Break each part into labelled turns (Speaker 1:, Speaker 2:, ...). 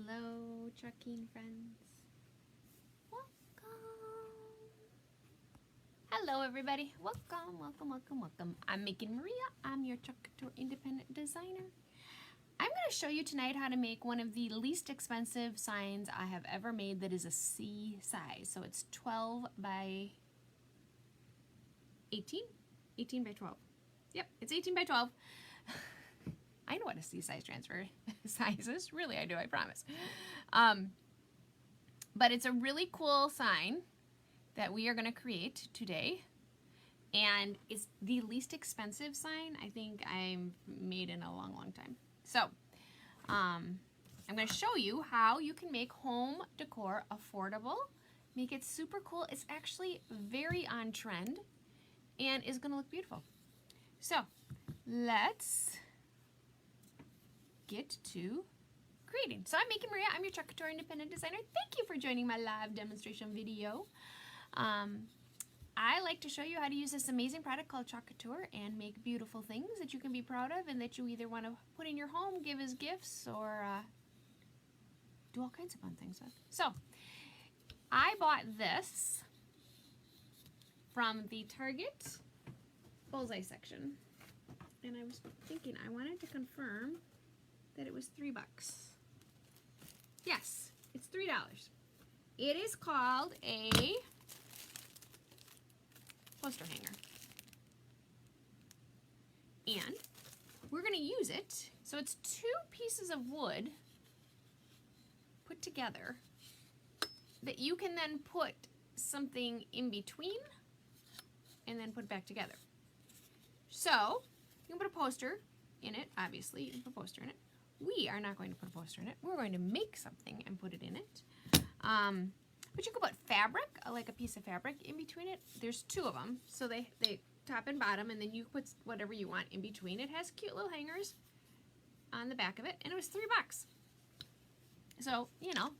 Speaker 1: Hello, trucking friends. Welcome. Hello, everybody. Welcome, welcome, welcome, welcome. I'm making Maria. I'm your Chalk Couture independent designer. I'm going to show you tonight how to make one of the least expensive signs I have ever made that is a C size. So it's 12 by 18? 18 by 12. Yep, it's 18 by 12. I know what a C size transfer size is. Really, I do, I promise. But it's a really cool sign that we are going to create today. And it's the least expensive sign I think I've made in a long, long time. So, I'm going to show you how you can make home decor affordable. Make it super cool. It's actually very on trend and is going to look beautiful. So, let's get to creating. So I'm making Maria. I'm your Chalk Couture independent designer. Thank you for joining my live demonstration video. I like to show you how to use this amazing product called Chalk Couture and make beautiful things that you can be proud of and that you either want to put in your home, give as gifts, or do all kinds of fun things with. So I bought this from the Target Bullseye section, and I was thinking I wanted to confirm that it was $3. Yes, it's $3. It is called a poster hanger. And we're going to use it. So it's 2 pieces of wood put together that you can then put something in between and then put back together. So you can put a poster in it, obviously. You can put a poster in it. We are not going to put a poster in it. We're going to make something and put it in it. But you could put fabric, like a piece of fabric, in between it. There's 2 of them, so they top and bottom, and then you put whatever you want in between. It has cute little hangers on the back of it, and it was $3. So, you know,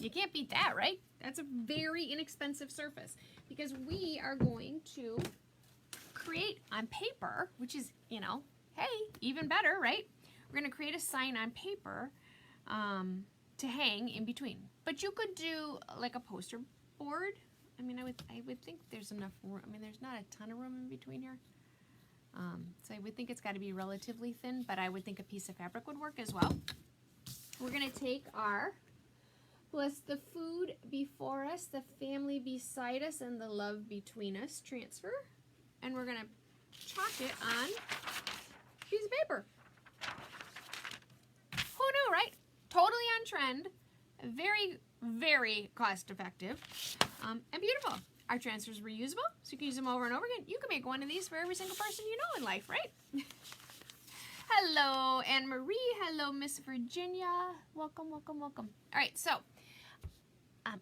Speaker 1: you can't beat that, right? That's a very inexpensive surface because we are going to create on paper, which is, you know, hey, even better, right? We're going to create a sign on paper to hang in between. But you could do like a poster board. I mean, I would think there's enough room. I mean, there's not a ton of room in between here. So I would think it's got to be relatively thin, but I would think a piece of fabric would work as well. We're going to take our Bless the Food Before Us, the Family Beside Us, and the Love Between Us transfer. And we're going to chalk it on a piece of paper. Who knew, right? Totally on trend, very, very cost effective, and beautiful. Our transfers are reusable, so you can use them over and over again. You can make one of these for every single person you know in life, right? Hello, Anne Marie. Hello, Miss Virginia. Welcome, welcome, welcome. All right, so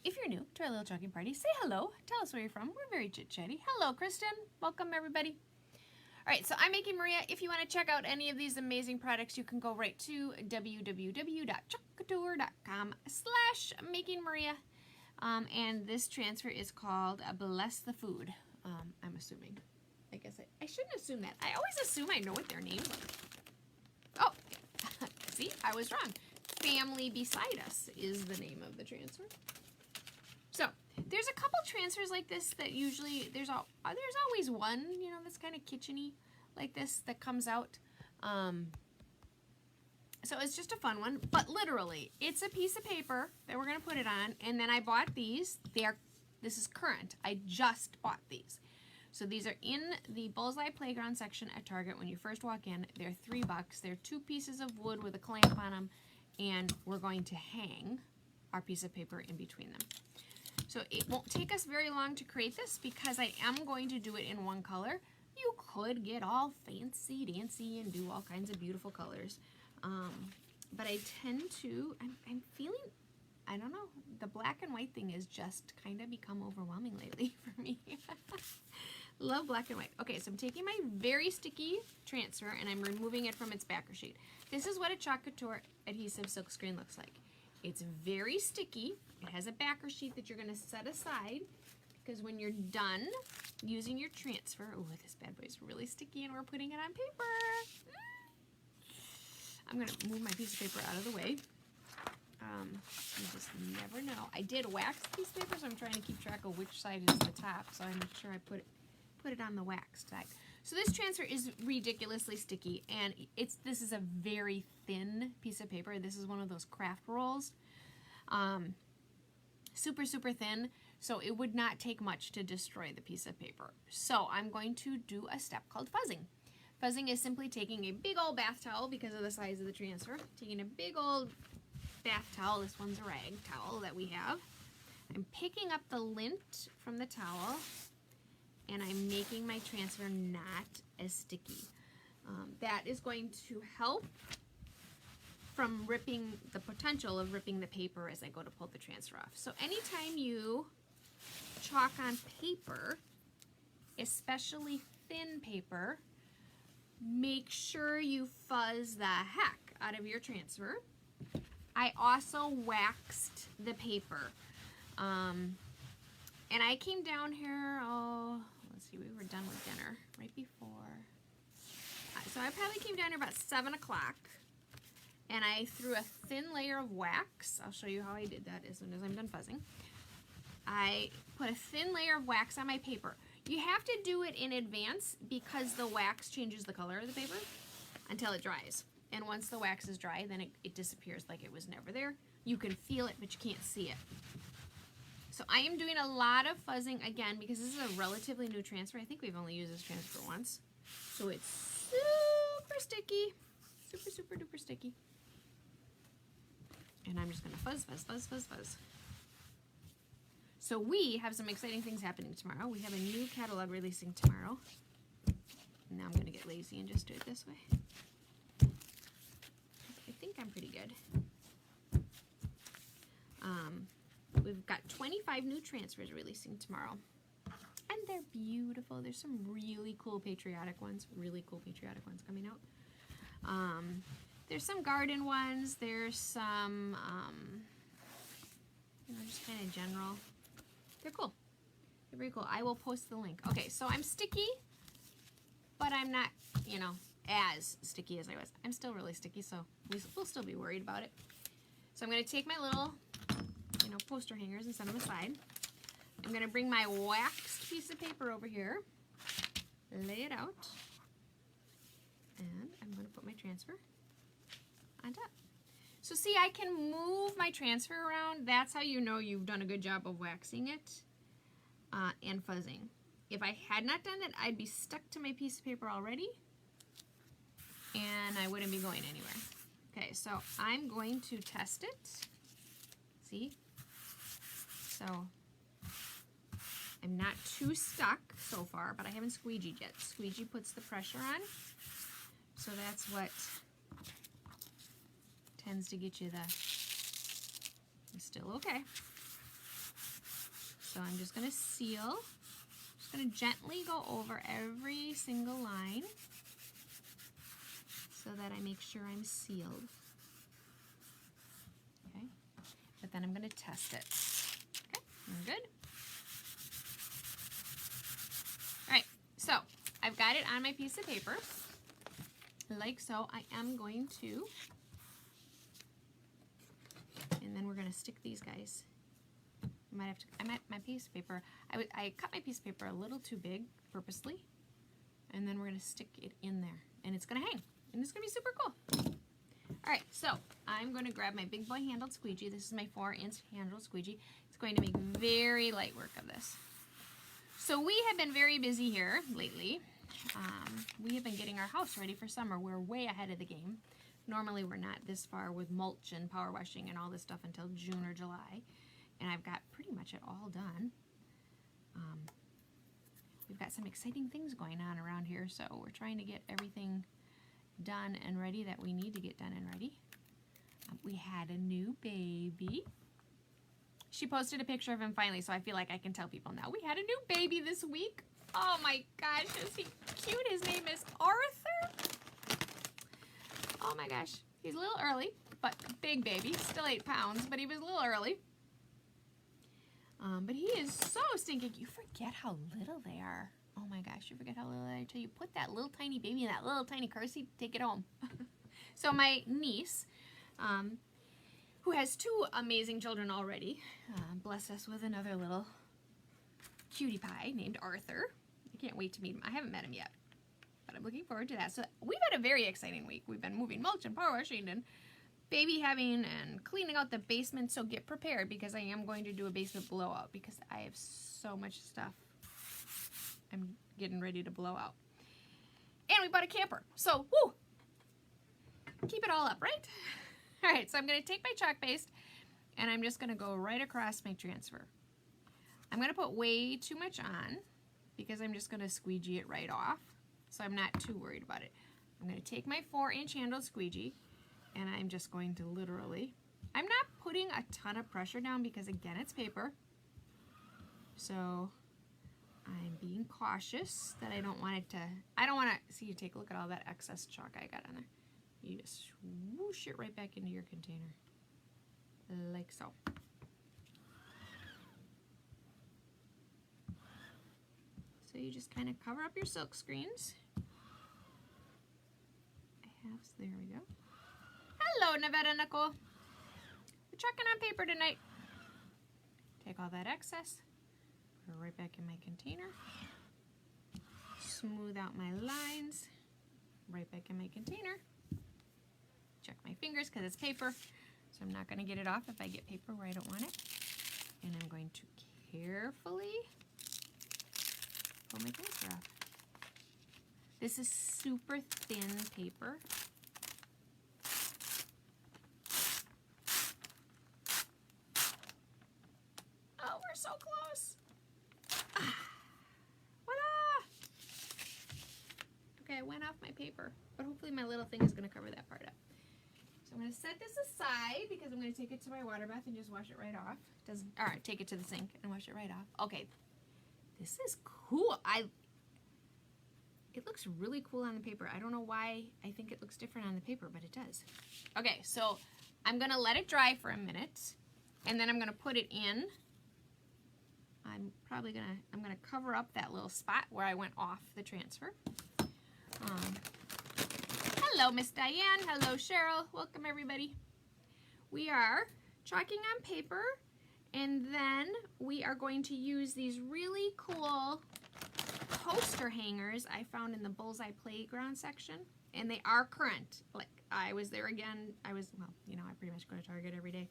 Speaker 1: if you're new to our little chalking party, say hello. Tell us where you're from. We're very chit-chatty. Hello, Kristen. Welcome, everybody. All right, so I'm making Maria. If you want to check out any of these amazing products, you can go right to www.chalkcouture.com/makingmaria. And this transfer is called Bless the Food. I'm assuming. I guess I shouldn't assume that. I always assume I know what their names are. Oh, see, I was wrong. Family Beside Us is the name of the transfer. So there's a couple transfers like this that usually there's always one, you know, that's kind of kitcheny like this that comes out. So it's just a fun one, but literally it's a piece of paper that we're gonna put it on, and then I bought these. This is current. I just bought these. So these are in the Bullseye Playground section at Target. When you first walk in, they're $3. They're 2 pieces of wood with a clamp on them, and we're going to hang our piece of paper in between them. So it won't take us very long to create this because I am going to do it in one color. You could get all fancy dancy and do all kinds of beautiful colors. But I tend to, I'm feeling, I don't know, the black and white thing has just kind of become overwhelming lately for me. Love black and white. Okay, so I'm taking my very sticky transfer and I'm removing it from its backer sheet. This is what a Chalk Couture adhesive silkscreen looks like. It's very sticky. It has a backer sheet that you're going to set aside because when you're done using your transfer, oh, this bad boy is really sticky and we're putting it on paper. I'm going to move my piece of paper out of the way. You just never know. I did wax piece of paper, so I'm trying to keep track of which side is the top, so I make sure I put it on the waxed side. So this transfer is ridiculously sticky, and this is a very thin piece of paper. This is one of those craft rolls. Super, super thin, so it would not take much to destroy the piece of paper. So I'm going to do a step called fuzzing. Fuzzing is simply taking a big old bath towel, because of the size of the transfer, taking a big old bath towel, this one's a rag towel that we have. I'm picking up the lint from the towel, and I'm making my transfer not as sticky. That is going to help from ripping, the potential of ripping the paper as I go to pull the transfer off. So anytime you chalk on paper, especially thin paper, make sure you fuzz the heck out of your transfer. I also waxed the paper. And I came down here, let's see, we were done with dinner right before. So I probably came down here about 7 o'clock, and I threw a thin layer of wax. I'll show you how I did that as soon as I'm done fuzzing. I put a thin layer of wax on my paper. You have to do it in advance because the wax changes the color of the paper until it dries. And once the wax is dry, then it disappears like it was never there. You can feel it, but you can't see it. So I am doing a lot of fuzzing, again, because this is a relatively new transfer. I think we've only used this transfer once. So it's super sticky. Super, super duper sticky. And I'm just going to fuzz, fuzz, fuzz, fuzz, fuzz. So we have some exciting things happening tomorrow. We have a new catalog releasing tomorrow. Now I'm going to get lazy and just do it this way. I think I'm pretty good. We've got 25 new transfers releasing tomorrow. And they're beautiful. There's some really cool patriotic ones. Coming out. There's some garden ones. There's some, just kind of general. They're cool. They're very cool. I will post the link. Okay, so I'm sticky, but I'm not, as sticky as I was. I'm still really sticky, so we'll still be worried about it. So I'm going to take my little, poster hangers and set them aside. I'm going to bring my waxed piece of paper over here, lay it out, and I'm going to put my transfer on top. So see, I can move my transfer around. That's how you know you've done a good job of waxing it and fuzzing. If I had not done it, I'd be stuck to my piece of paper already, and I wouldn't be going anywhere. Okay, so I'm going to test it. See? So I'm not too stuck so far, but I haven't squeegeed yet. Squeegee puts the pressure on, so that's what tends to get you it's still okay. So I'm just going to seal. Just going to gently go over every single line so that I make sure I'm sealed. Okay, but then I'm going to test it. Okay, I'm good. All right, so I've got it on my piece of paper, like so. I am going to, and then we're going to stick these guys. My piece of paper, I cut my piece of paper a little too big purposely, and then we're going to stick it in there, and it's going to hang, and it's going to be super cool. All right, so I'm going to grab my big boy handled squeegee. This is my 4-inch handled squeegee. It's going to make very light work of this. So we have been very busy here lately. We have been getting our house ready for summer. We're way ahead of the game. Normally we're not this far with mulch and power washing and all this stuff until June or July. And I've got pretty much it all done. We've got some exciting things going on around here, so we're trying to get everything done and ready that we need to get done and ready. We had a new baby. She posted a picture of him finally, so I feel like I can tell people now. We had a new baby this week. Oh my gosh, is he cute? His name is Arthur. Oh my gosh, he's a little early, but big baby. Still 8 pounds, but he was a little early. But he is so stinking. You forget how little they are. Oh my gosh, you forget how little they are until you put that little tiny baby in that little tiny car seat, take it home. So my niece, who has 2 amazing children already. Bless us with another little cutie pie named Arthur. I can't wait to meet him. I haven't met him yet, but I'm looking forward to that. So we've had a very exciting week. We've been moving mulch and power washing and baby having and cleaning out the basement. So get prepared because I am going to do a basement blowout because I have so much stuff I'm getting ready to blow out. And we bought a camper. So, woo! Keep it all up, right? All right, so I'm going to take my chalk paste and I'm just going to go right across my transfer. I'm going to put way too much on because I'm just going to squeegee it right off. So I'm not too worried about it. I'm going to take my 4-inch handled squeegee and I'm just going to literally, I'm not putting a ton of pressure down because again, it's paper. So I'm being cautious that I don't want it to, I don't want to, see, you take a look at all that excess chalk I got on there. You just swoosh it right back into your container, like so. So you just kind of cover up your silk screens. There we go. Hello, Nevada Nicole. We're chucking on paper tonight. Take all that excess, put it right back in my container. Smooth out my lines, right back in my container. Check my fingers because it's paper, so I'm not going to get it off if I get paper where I don't want it. And I'm going to carefully pull my transfer off. This is super thin paper. Oh, we're so close. Voila! Okay, I went off my paper, but hopefully my little thing is going to cover that part up. So I'm going to set this aside because I'm going to take it to my water bath and just wash it right off. All right, take it to the sink and wash it right off. Okay, this is cool. It looks really cool on the paper. I don't know why I think it looks different on the paper, but it does. Okay, so I'm going to let it dry for a minute, and then I'm going to put it in. I'm going to cover up that little spot where I went off the transfer. Hello, Miss Diane. Hello, Cheryl. Welcome, everybody. We are chalking on paper, and then we are going to use these really cool poster hangers I found in the Bullseye Playground section, and they are current. Like, I was there again. Well, you know, I pretty much go to Target every day.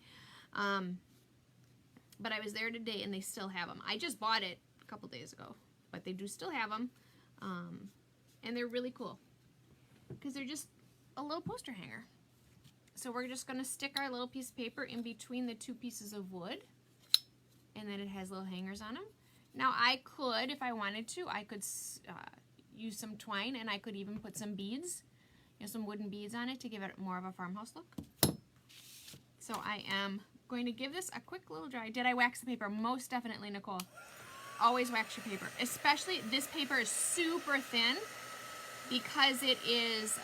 Speaker 1: But I was there today, and they still have them. I just bought it a couple days ago, but they do still have them. And they're really cool because they're just a little poster hanger. So we're just going to stick our little piece of paper in between the 2 pieces of wood, and then it has little hangers on them. Now I could, if I wanted to, I could use some twine, and I could even put some beads, you know, some wooden beads on it to give it more of a farmhouse look. So I am going to give this a quick little dry. Did I wax the paper? Most definitely, Nicole. Always wax your paper. Especially, this paper is super thin because it is,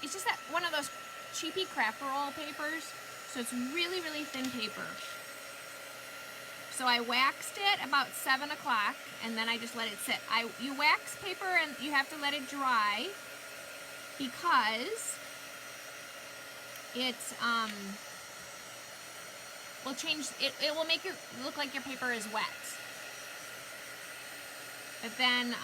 Speaker 1: it's just that one of those cheapy craft roll papers. So it's really, really thin paper. So I waxed it about 7 o'clock, and then I just let it sit. You wax paper and you have to let it dry because it will change. It will make it look like your paper is wet. But then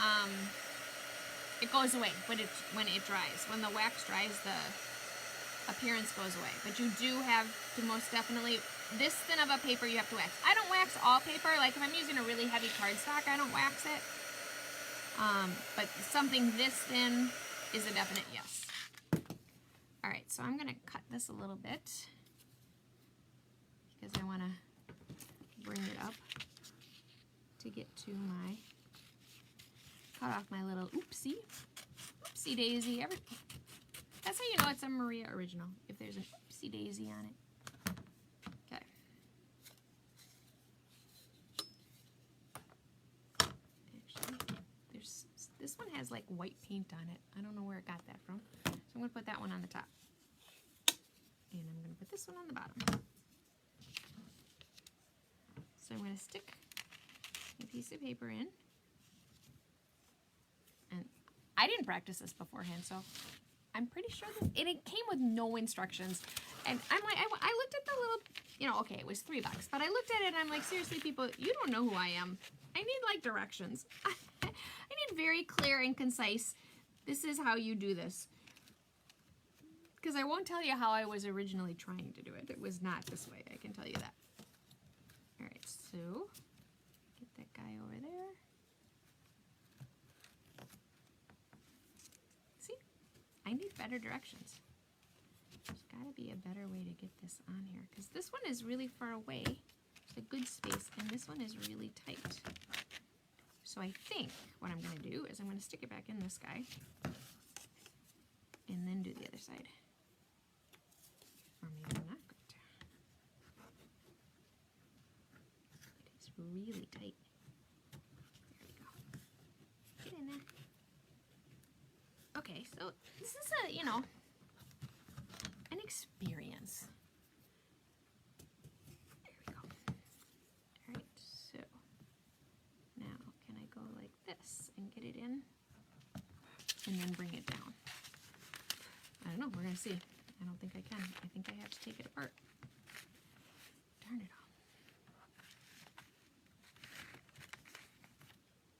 Speaker 1: it goes away when it dries. When the wax dries, the appearance goes away. But you do have to most definitely, this thin of a paper you have to wax. I don't wax all paper. Like if I'm using a really heavy cardstock, I don't wax it. But something this thin is a definite yes. All right, so I'm going to cut this a little bit because I want to bring it up to get to my, cut off my little oopsie daisy. That's how you know it's a Maria original, if there's an oopsie daisy on it. Okay. Actually, this one has like white paint on it. I don't know where it got that from. So I'm going to put that one on the top. And I'm going to put this one on the bottom. So I'm going to stick a piece of paper in. And I didn't practice this beforehand, so I'm pretty sure that it came with no instructions. And I'm like, I looked at the little, you know, okay, it was $3, but I looked at it and I'm like, seriously, people, you don't know who I am. I need like directions. I need very clear and concise. This is how you do this. Because I won't tell you how I was originally trying to do it. It was not this way, I can tell you that. All right, so get that guy over there. See, I need better directions. There's got to be a better way to get this on here because this one is really far away. There's a good space, and this one is really tight. So I think what I'm going to do is I'm going to stick it back in this guy and then do the other side. Or maybe I'm not going to. It is really tight. There we go. Get in there. Okay, so this is a, you know, an experience. There we go. All right, so now can I go like this and get it in and then bring it down? I don't know, we're gonna see. I don't think I can. I think I have to take it apart. Darn it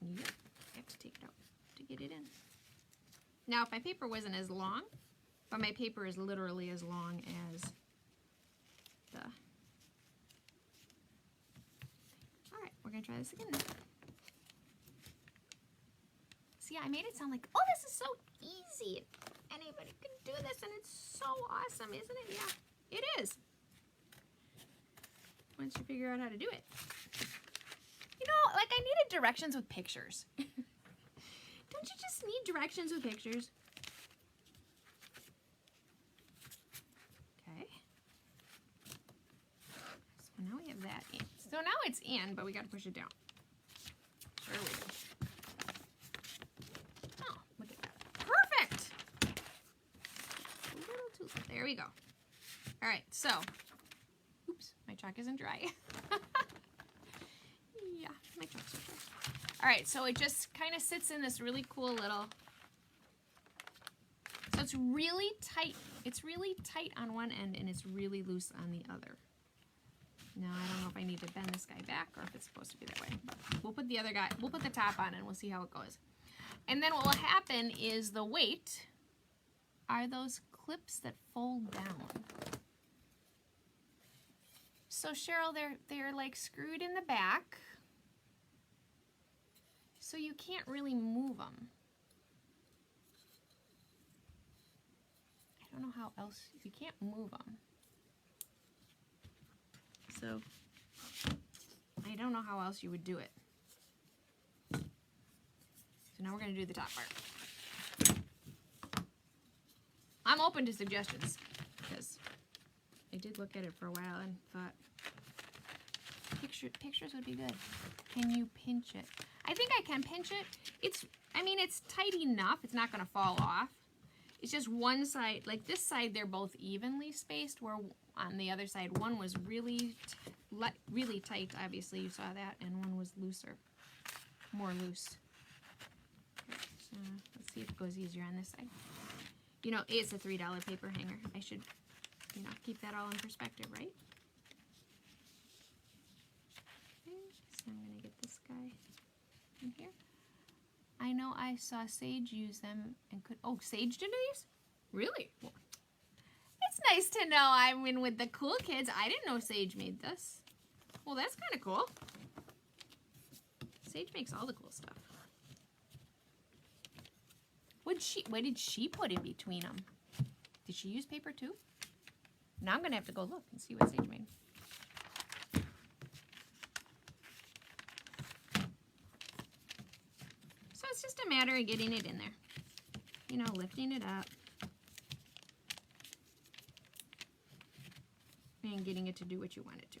Speaker 1: all. Yep, I have to take it out to get it in. Now, if my paper wasn't as long, but my paper is literally as long as the... All right, we're gonna try this again now. See, I made it sound like, oh, this is so easy. Anybody can do this, and it's so awesome, isn't it? Yeah, it is. Once you figure out how to do it. You know, like I needed directions with pictures. Don't you just need directions with pictures? Okay. So now we have that in. So now it's in, but we got to push it down. Sure we do. Oh, look at that. Perfect! A little too low. There we go. All right, so. Oops, my chalk isn't dry. Yeah, my chalk's not dry. All right, so it just kind of sits in this really cool little, so it's really tight. It's really tight on one end and it's really loose on the other. Now, I don't know if I need to bend this guy back or if it's supposed to be that way, but we'll put the other guy, we'll put the top on and we'll see how it goes. And then what will happen is the weight are those clips that fold down. So Cheryl, they're like screwed in the back. So you can't really move them. I don't know how else, you can't move them. So I don't know how else you would do it. So now we're going to do the top part. I'm open to suggestions because I did look at it for a while and thought pictures would be good. Can you pinch it? I think I can pinch it. I mean, it's tight enough. It's not going to fall off. It's just one side, like this side, they're both evenly spaced, where on the other side, one was really tight, obviously, you saw that, and one was looser, more loose. So let's see if it goes easier on this side. You know, it's a $3 paper hanger. I should, you know, keep that all in perspective, right? Okay, so I'm going to get this guy in here. I know I saw Sage use them and could, oh, Sage did these? Really? Well, it's nice to know I'm in with the cool kids. I didn't know Sage made this. Well, that's kind of cool. Sage makes all the cool stuff. What did she put in between them? Did she use paper too? Now I'm going to have to go look and see what Sage made. So it's just a matter of getting it in there. You know, lifting it up. And getting it to do what you want it to.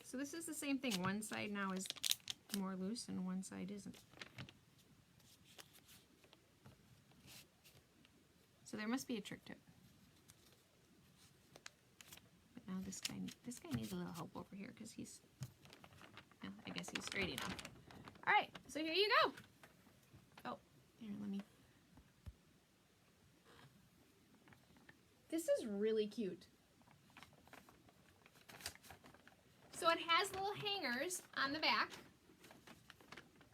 Speaker 1: So this is the same thing. One side now is more loose and one side isn't. So there must be a trick to it. But now this guy needs a little help over here because he's, well, I guess see straight enough. All right, so here you go. Oh, here, let me. This is really cute. So it has little hangers on the back,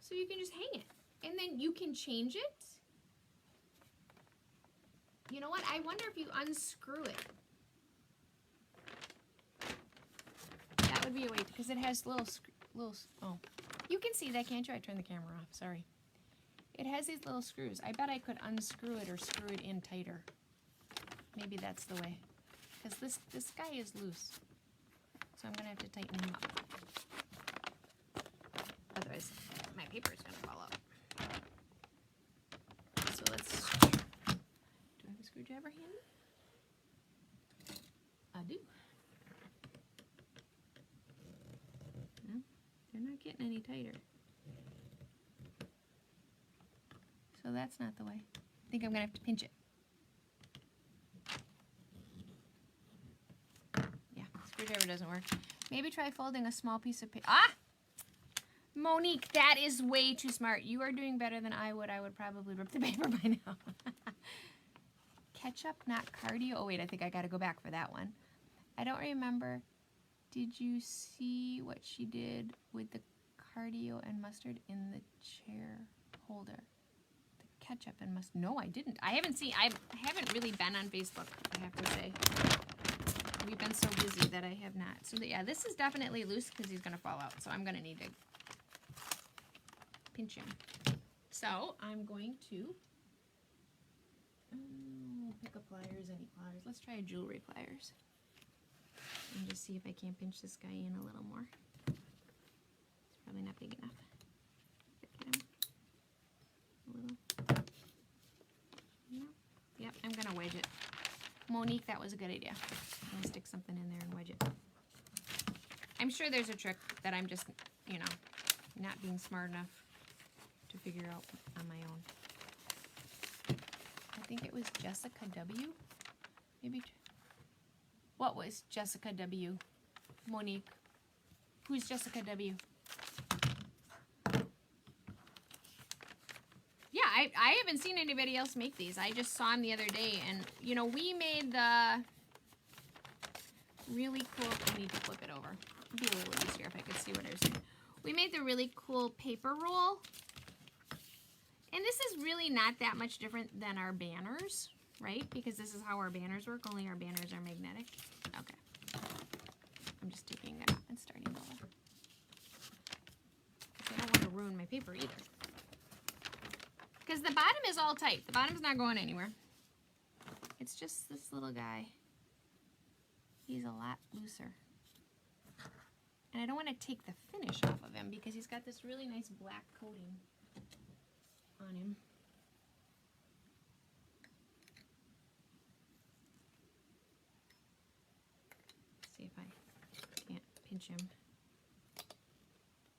Speaker 1: so you can just hang it. And then you can change it. You know what? I wonder if you unscrew it. That would be a way, because it has little, oh. You can see that, can't you? I turned the camera off, sorry. It has these little screws. I bet I could unscrew it or screw it in tighter. Maybe that's the way. Because this guy is loose. So I'm going to have to tighten him up. Otherwise, my paper is going to fall out. So let's... Do I have a screwdriver handy? I do. No, they're not getting any tighter. So that's not the way. I think I'm going to have to pinch it. Yeah, screwdriver doesn't work. Maybe try folding a small piece of paper. Ah! Monique, that is way too smart. You are doing better than I would. I would probably rip the paper by now. Ketchup, not cardio. Oh, wait, I think I got to go back for that one. I don't remember. Did you see what she did with the cardio and mustard in the chair holder? The ketchup and mustard. No, I didn't. I haven't really been on Facebook, I have to say. We've been so busy that I have not. So, yeah, this is definitely loose because he's going to fall out. So I'm going to need to pinch him. So I'm going to pick up pliers, any pliers. Let's try a jewelry pliers and just see if I can't pinch this guy in a little more. It's probably not big enough. Get him a little. No. Yep, I'm gonna wedge it. Monique, that was a good idea. I'm gonna stick something in there and wedge it. I'm sure there's a trick that I'm just, you know, not being smart enough to figure out on my own. I think it was Jessica W. Maybe. What was Jessica W? Monique. Who's Jessica W? Yeah, I haven't seen anybody else make these. I just saw them the other day, and you know, we made the really cool. I need to flip it over. It'd be a little easier if I could see what I was doing. We made the really cool paper roll. And this is really not that much different than our banners, right? Because this is how our banners work, only our banners are magnetic. Okay. I'm just taking it off and starting over. I don't want to ruin my paper either. Because the bottom is all tight. The bottom's not going anywhere. It's just this little guy. He's a lot looser. And I don't want to take the finish off of him because he's got this really nice black coating on him. See if I can't pinch him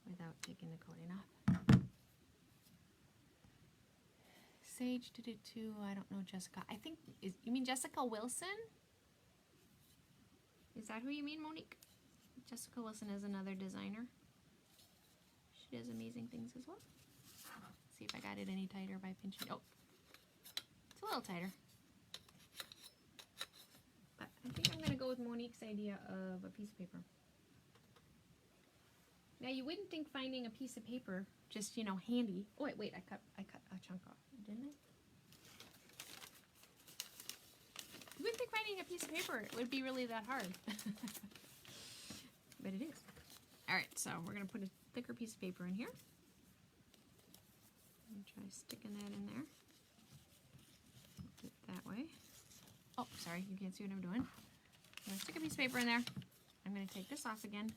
Speaker 1: without taking the coating off. Sage did it too. I don't know Jessica. I think, you mean Jessica Wilson? Is that who you mean, Monique? Jessica Wilson is another designer. She does amazing things as well. See if I got it any tighter by pinching. Oh, it's a little tighter. But I think I'm going to go with Monique's idea of a piece of paper. Now you wouldn't think finding a piece of paper just, you know, handy. Oh wait, I cut a chunk off, didn't I? You wouldn't think finding a piece of paper would be really that hard. But it is. Alright, so we're going to put a thicker piece of paper in here. And try sticking that in there. Put it that way. Oh, sorry, you can't see what I'm doing. I'm going to stick a piece of paper in there. I'm going to take this off again.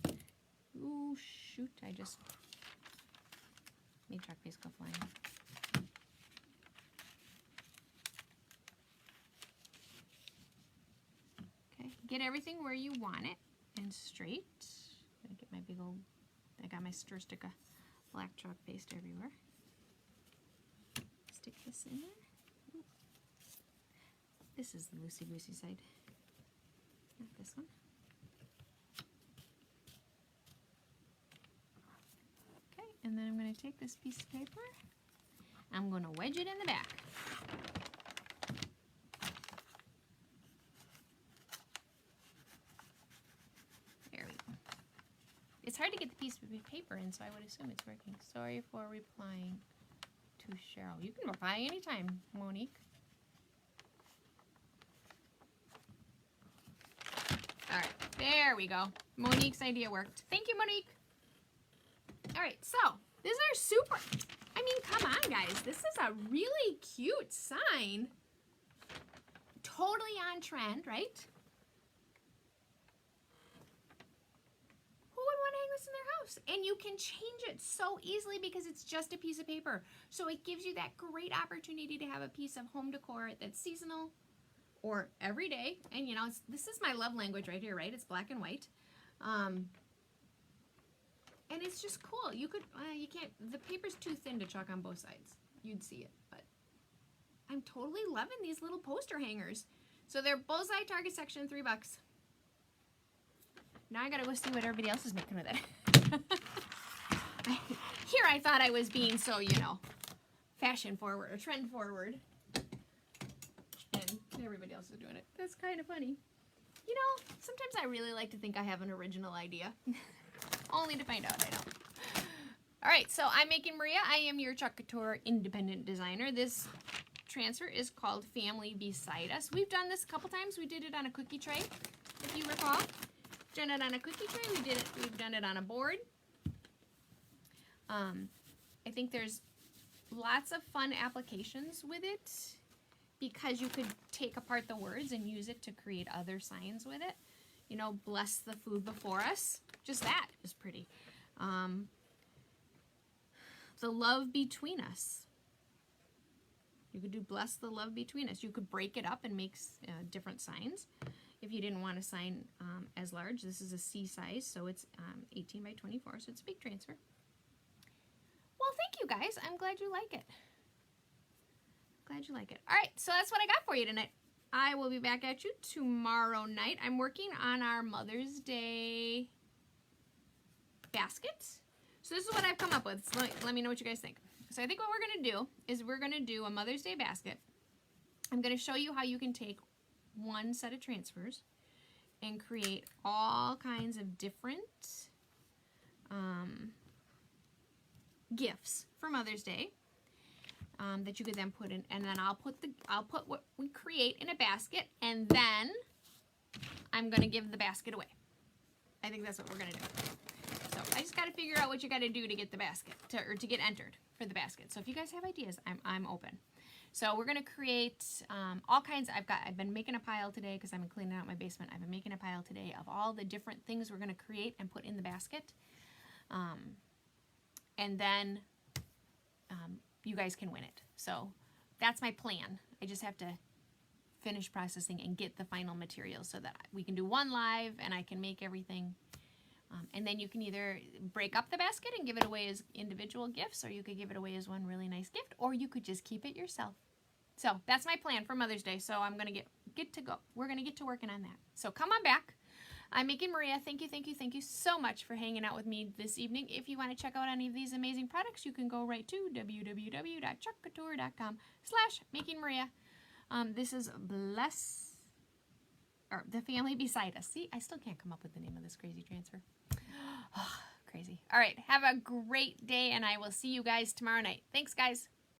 Speaker 1: Ooh, shoot, I just made chalk paste go flying. Okay, get everything where you want it and straight. I'm gonna get my big old, I got my stir stick of black chalk paste everywhere. Stick this in there. Ooh. This is the loosey-goosey side, not this one. And then I'm going to take this piece of paper. I'm going to wedge it in the back. There we go. It's hard to get the piece of paper in, so I would assume it's working. Sorry for replying to Cheryl. You can reply anytime, Monique. All right, there we go. Monique's idea worked. Thank you, Monique. All right, so these are super, I mean, come on, guys. This is a really cute sign. Totally on trend, right? Who would want to hang this in their house? And you can change it so easily because it's just a piece of paper. So it gives you that great opportunity to have a piece of home decor that's seasonal or every day. And you know, this is my love language right here, right? It's black and white. And it's just cool. You could, you can't, the paper's too thin to chalk on both sides. You'd see it, but I'm totally loving these little poster hangers. So they're Bullseye Target section, $3. Now I gotta go see what everybody else is making with it. Here I thought I was being so, you know, fashion forward or trend forward. And everybody else is doing it. That's kind of funny. You know, sometimes I really like to think I have an original idea. Only to find out I don't. All right, so I'm making Maria. I am your Chalk Couture independent designer. This transfer is called Family Beside Us. We've done this a couple times. We did it on a cookie tray, if you recall. We've done it on a cookie tray. We've done it on a board. I think there's lots of fun applications with it because you could take apart the words and use it to create other signs with it. You know, bless the food before us. Just that is pretty. The love between us. You could do bless the love between us. You could break it up and make different signs. If you didn't want a sign as large, this is a C size, so it's 18 by 24, so it's a big transfer. Well, thank you guys. I'm glad you like it. Glad you like it. All right, so that's what I got for you tonight. I will be back at you tomorrow night. I'm working on our Mother's Day basket. So this is what I've come up with. So let me know what you guys think. So I think what we're going to do is we're going to do a Mother's Day basket. I'm going to show you how you can take one set of transfers and create all kinds of different gifts for Mother's Day. That you could then put in, and then I'll put what we create in a basket, and then I'm gonna give the basket away. I think that's what we're gonna do. So I just gotta figure out what you gotta do to get the basket, to get entered for the basket. So if you guys have ideas, I'm open. So we're gonna create all kinds. I've been making a pile today because I've been cleaning out my basement. I've been making a pile today of all the different things we're gonna create and put in the basket, and then. You guys can win it. So that's my plan. I just have to finish processing and get the final materials so that we can do one live and I can make everything. And then you can either break up the basket and give it away as individual gifts, or you could give it away as one really nice gift, or you could just keep it yourself. So that's my plan for Mother's Day. So I'm going to get to go. We're going to get to working on that. So come on back. I'm making Maria. Thank you so much for hanging out with me this evening. If you want to check out any of these amazing products, you can go right to www.chalkcouture.com/makingmaria. This is the Family Beside Us. See, I still can't come up with the name of this crazy transfer. Oh, crazy. All right, have a great day, and I will see you guys tomorrow night. Thanks, guys.